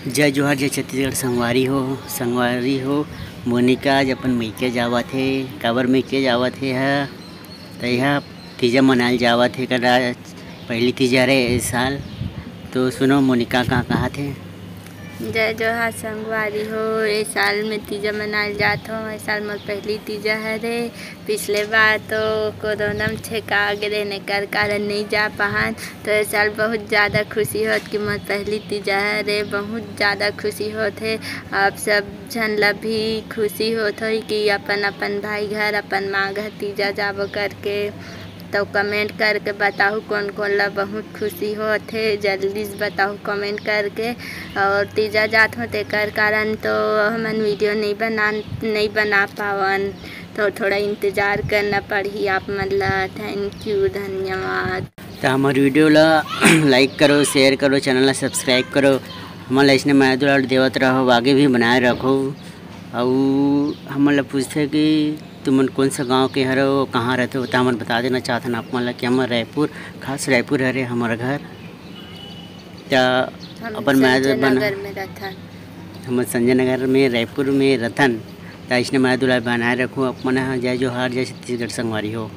जय जोहार जय छत्तीसगढ़ संगवारी हो मोनिका आज अपन मइके जावत हे काबर मइके जावत हे त यह तीजा मनाल जावत हे कदा पहली तीजा रे इस साल। तो सुनो मोनिका कहाँ थे। जय जोहार संगवारी हो। इस साल में तीजा मनाल जात हो। इस साल मोर पहली तीजा है रे। पिछले बार तो कोरोना में छेका गिरे ने कर कारण नहीं जा पाहन। तो इस साल बहुत ज़्यादा खुशी होत कि मोर पहली तीजा है रे। बहुत ज़्यादा खुशी होत है। आप सब झन ला भी खुशी होत हो कि अपन अपन भाई घर अपन माँ घर तीजा जाबो करके। तो कमेंट करके बताओ कौन कौन ला बहुत खुशी होत है। जल्दी से बताओ कमेंट करके। और तीजा जात हो तेकर कारण तो हमन वीडियो नहीं बना पावन। तो थोड़ा इंतज़ार करना पड़ी आप मन ला। थैंक यू, धन्यवाद। तो हमारे वीडियो ला लाइक करो, शेयर करो, चैनल ला सब्सक्राइब करो। हमारे इसने माया दुलार देवत रहो, आगे भी बनाए रखो। और हम ला पूछते कि तुमन कौन सा गांव के हरो, कहाँ रहते हो, तो हमन बता देना चाहते हैं आप मन ला कि हमारे रायपुर, खास रायपुर हरे हमारा घर। क्या अपन माया बना हम संजय नगर में रायपुर में रतन। तो इसने माया दुलार बनाए रखो। अपना जय जोहार जय छत्तीसगढ़ संगवारी हो।